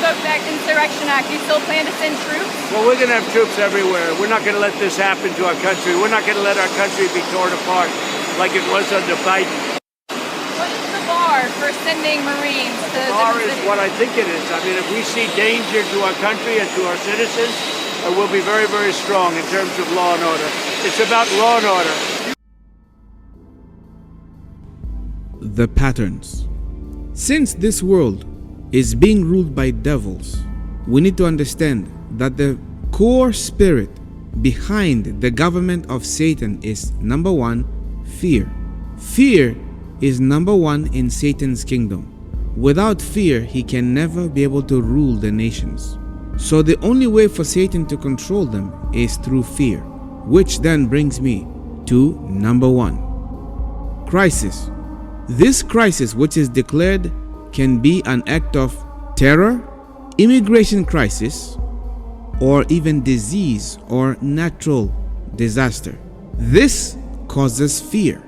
revoked that Insurrection Act, you still plan to send troops? Well, we're going to have troops everywhere. We're not going to let this happen to our country. We're not going to let our country be torn apart like it was under Biden. What is the bar for sending Marines to the bar is cities? what I think it is. I mean, if we see danger to our country and to our citizens, we'll be very, very strong in terms of law and order. It's about law and order. The patterns. Since this world is being ruled by devils, we need to understand that the core spirit behind the government of Satan is number one, fear. Fear is number one in Satan's kingdom. Without fear, he can never be able to rule the nations. So the only way for Satan to control them is through fear, which then brings me to number one, crisis. This crisis, which is declared, can be an act of terror, immigration crisis, or even disease or natural disaster. This causes fear.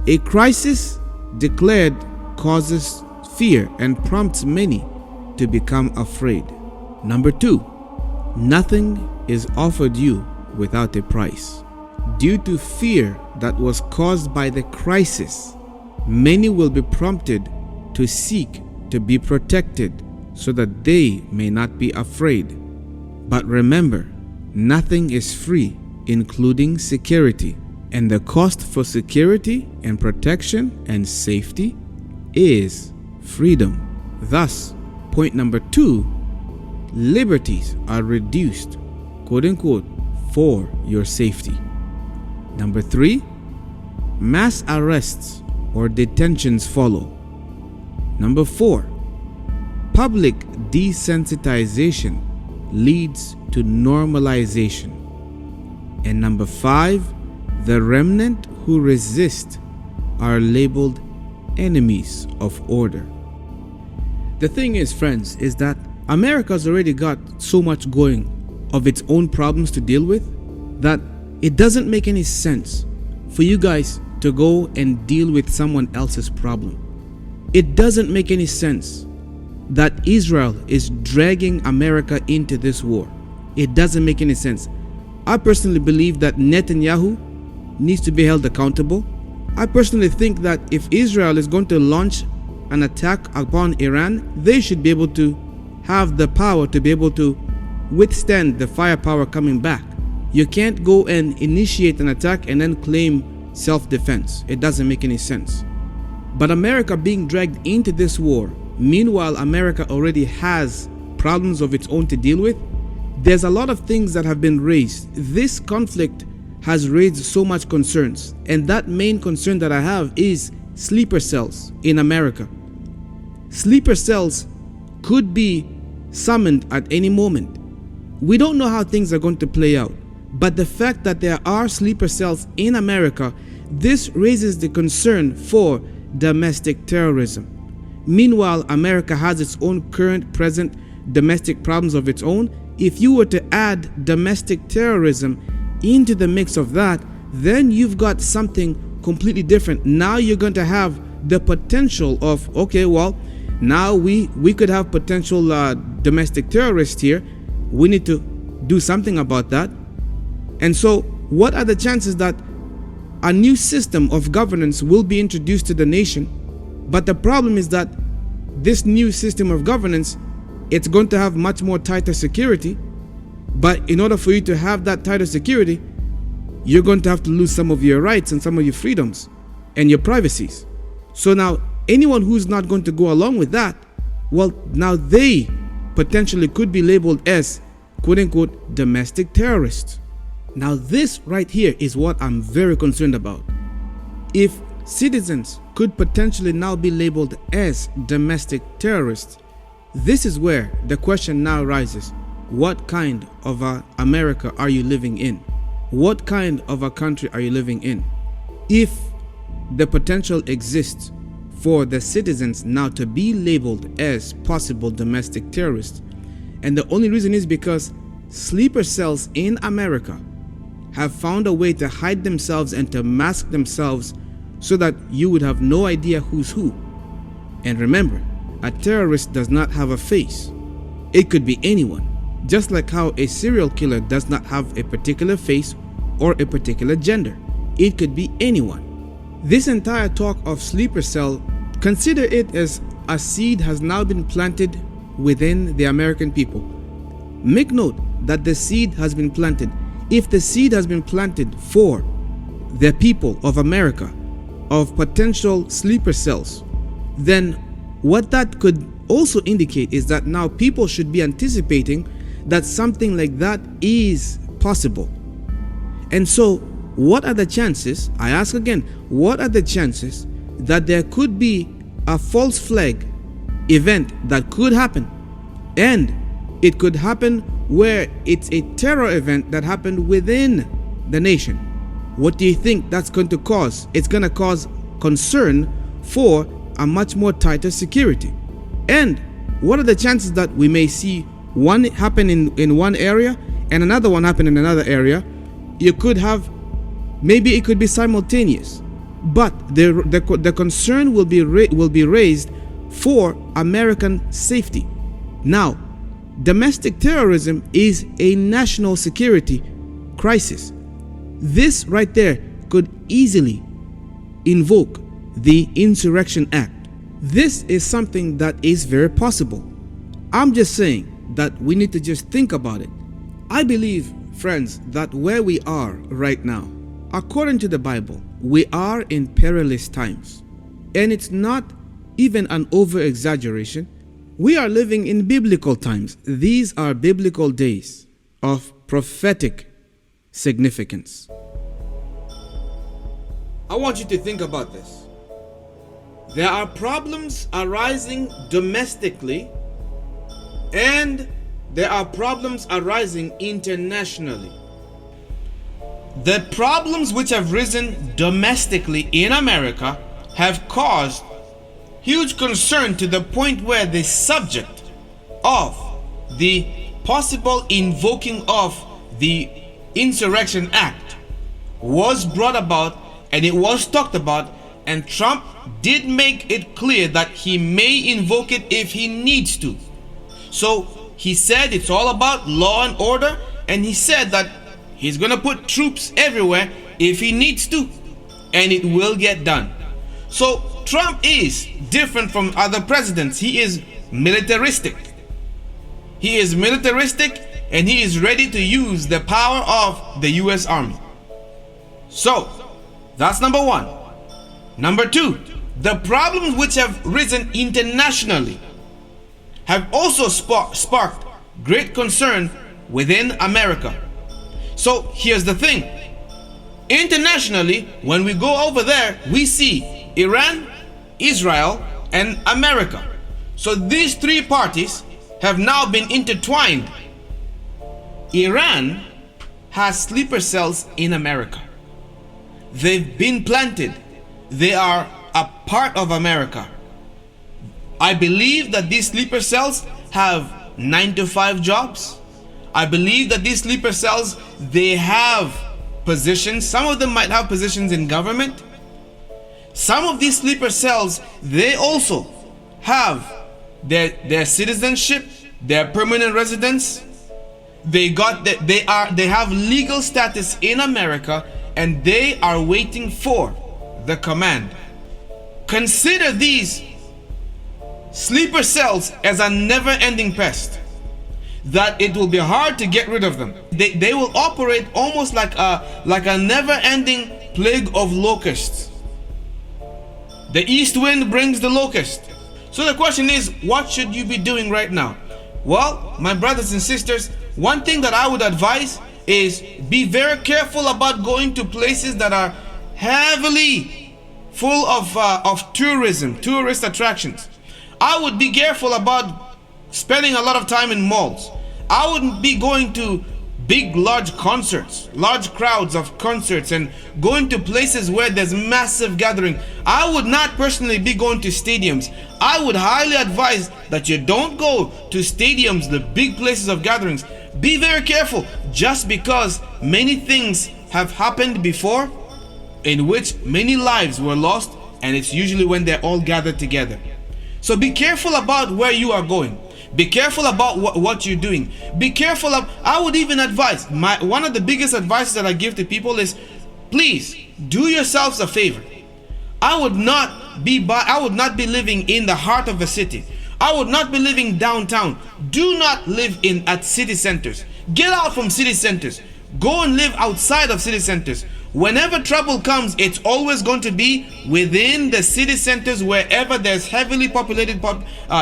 A crisis declared causes fear and prompts many to become afraid. Number two, nothing is offered you without a price. Due to fear that was caused by the crisis, many will be prompted to seek to be protected so that they may not be afraid. But remember, nothing is free, including security. And the cost for security and protection and safety is freedom. Thus, point number two, liberties are reduced, quote unquote, for your safety. Number three, mass arrests or detentions follow. Number four, public desensitization leads to normalization. And number five, the remnant who resist are labeled enemies of order. The thing is, friends, is that America's already got so much going of its own problems to deal with that it doesn't make any sense for you guys to go and deal with someone else's problem. It doesn't make any sense that Israel is dragging America into this war. It doesn't make any sense. I personally believe that Netanyahu needs to be held accountable. I personally think that if Israel is going to launch an attack upon Iran, they should be able to have the power to be able to withstand the firepower coming back. You can't go and initiate an attack and then claim self-defense. It doesn't make any sense. But America being dragged into this war, meanwhile America already has problems of its own to deal with, there's a lot of things that have been raised. This conflict has raised so much concerns, and that main concern that I have is sleeper cells in America. Sleeper cells could be summoned at any moment. We don't know how things are going to play out, but the fact that there are sleeper cells in America, this raises the concern for domestic terrorism. Meanwhile, America has its own present domestic problems of its own. If you were to add domestic terrorism into the mix of that, then you've got something completely different. Now you're going to have the potential of, okay, well, now we could have potential domestic terrorists here. We need to do something about that. And so what are the chances that a new system of governance will be introduced to the nation? But the problem is that this new system of governance, it's going to have much more tighter security. But in order for you to have that tighter security, you're going to have to lose some of your rights and some of your freedoms and your privacies. So now anyone who's not going to go along with that, well, now they potentially could be labeled as quote unquote domestic terrorists. Now this right here is what I'm very concerned about. If citizens could potentially now be labeled as domestic terrorists, this is where the question now rises. What kind of America are you living in? What kind of a country are you living in? If the potential exists for the citizens now to be labeled as possible domestic terrorists, and the only reason is because sleeper cells in America have found a way to hide themselves and to mask themselves so that you would have no idea who's who. And remember, a terrorist does not have a face. It could be anyone. Just like how a serial killer does not have a particular face or a particular gender. It could be anyone. This entire talk of sleeper cell, consider it as a seed has now been planted within the American people. Make note that the seed has been planted. If the seed has been planted for the people of America, of potential sleeper cells, then what that could also indicate is that now people should be anticipating that something like that is possible. And so, what are the chances, I ask again, what are the chances that there could be a false flag event that could happen? And it could happen where it's a terror event that happened within the nation. What do you think that's going to cause? It's going to cause concern for a much more tighter security. And what are the chances that we may see one happen in one area and another one happen in another area? You could have, maybe it could be simultaneous, but the concern will be raised for American safety. Now, domestic terrorism is a national security crisis. This right there could easily invoke the Insurrection Act. This is something that is very possible. I'm just saying that we need to just think about it. I believe, friends, that where we are right now, according to the Bible, we are in perilous times. And it's not even an over-exaggeration. We are living in biblical times. These are biblical days of prophetic significance. I want you to think about this. There are problems arising domestically, and there are problems arising internationally. The problems which have risen domestically in America have caused huge concern to the point where the subject of the possible invoking of the Insurrection Act was brought about, and it was talked about, and Trump did make it clear that he may invoke it if he needs to. So he said it's all about law and order, and he said that he's gonna put troops everywhere if he needs to, and it will get done. So Trump is different from other presidents. He is militaristic. He is militaristic, and he is ready to use the power of the US Army. So that's number one. Number two, the problems which have risen internationally have also sparked great concern within America. So here's the thing. Internationally, when we go over there, we see Iran, Israel, and America. So these three parties have now been intertwined. Iran has sleeper cells in America. They've been planted. They are a part of America. I believe that these sleeper cells have 9-to-5 jobs. I believe that these sleeper cells, they have positions. Some of them might have positions in government. Some of these sleeper cells, they also have their citizenship, their permanent residence. They have legal status in America, and they are waiting for the command. Consider these sleeper cells as a never-ending pest, that it will be hard to get rid of them. They will operate almost like a never-ending plague of locusts. The east wind brings the locust. So the question is, what should you be doing right now? Well, my brothers and sisters, one thing that I would advise is be very careful about going to places that are heavily full of tourism, tourist attractions. I would be careful about spending a lot of time in malls. I wouldn't be going to big, large concerts, large crowds of concerts, and going to places where there's massive gathering. I would not personally be going to stadiums. I would highly advise that you don't go to stadiums, the big places of gatherings. Be very careful, just because many things have happened before in which many lives were lost, and it's usually when they're all gathered together. So be careful about where you are going. Be careful about what you're doing. Be careful of, I would even advise, one of the biggest advices that I give to people is, please do yourselves a favor. I would not be living in the heart of a city. I would not be living downtown. Do not live at city centers. Get out from city centers. Go and live outside of city centers. Whenever trouble comes, it's always going to be within the city centers, wherever there's heavily populated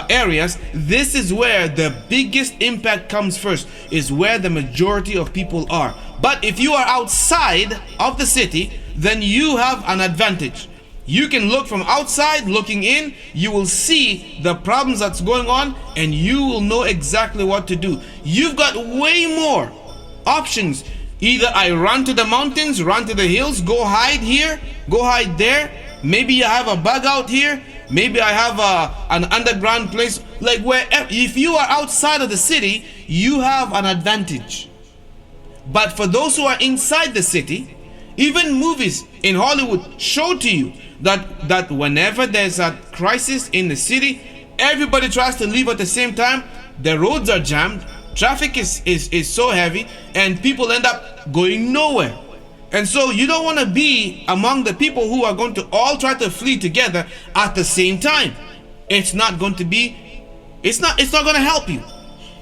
areas. This is where the biggest impact comes first, is where the majority of people are. But if you are outside of the city, then you have an advantage. You can look from outside, looking in, you will see the problems that's going on, and you will know exactly what to do. You've got way more options. Either I run to the mountains, run to the hills, go hide here, go hide there. Maybe I have a bug out here. Maybe I have an underground place. Like if you are outside of the city, you have an advantage. But for those who are inside the city, even movies in Hollywood show to you that whenever there's a crisis in the city, everybody tries to leave at the same time. The roads are jammed. Traffic is so heavy, and people end up going nowhere. And so you don't want to be among the people who are going to all try to flee together at the same time. It's not going to help you.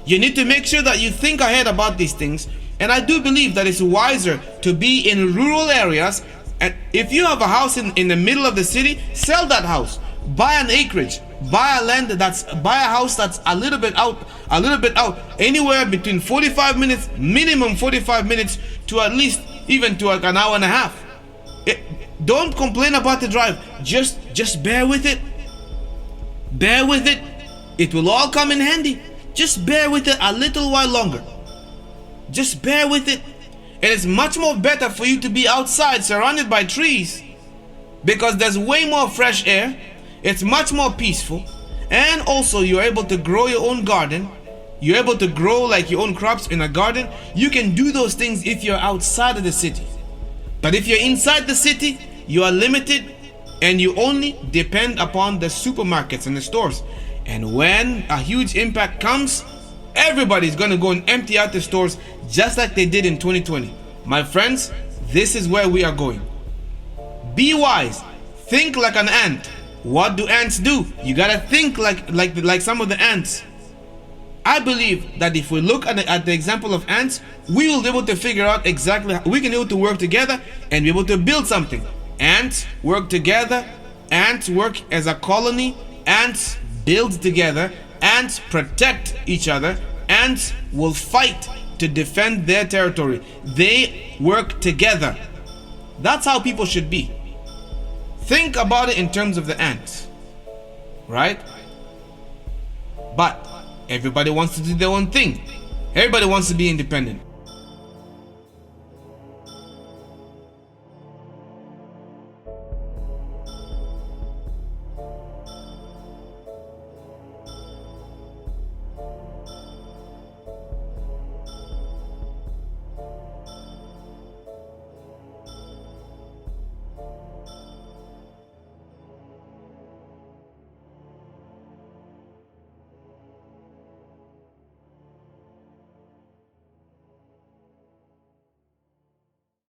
You need to make sure that you think ahead about these things. And I do believe that it's wiser to be in rural areas. And if you have a house in the middle of the city, sell that house. Buy an acreage. Buy a house that's a little bit out, anywhere between 45 minutes, minimum 45 minutes, to at least even to an hour and a half. Don't complain about the drive. Just bear with it. Bear with it. It will all come in handy. Just bear with it a little while longer. Just bear with it. It is much more better for you to be outside surrounded by trees, because there's way more fresh air. It's much more peaceful, and also you're able to grow your own garden. You're able to grow like your own crops in a garden. You can do those things if you're outside of the city. But if you're inside the city, you are limited, and you only depend upon the supermarkets and the stores. And when a huge impact comes, everybody's going to go and empty out the stores just like they did in 2020. My friends, this is where we are going. Be wise. Think like an ant. What do ants do? You gotta think like some of the ants. I believe that if we look at the example of ants, we will be able to figure out exactly how we can be able to work together and be able to build something. Ants work together. Ants work as a colony. Ants build together. Ants protect each other. Ants will fight to defend their territory. They work together. That's how people should be. Think about it in terms of the ants, right? But everybody wants to do their own thing. Everybody wants to be independent.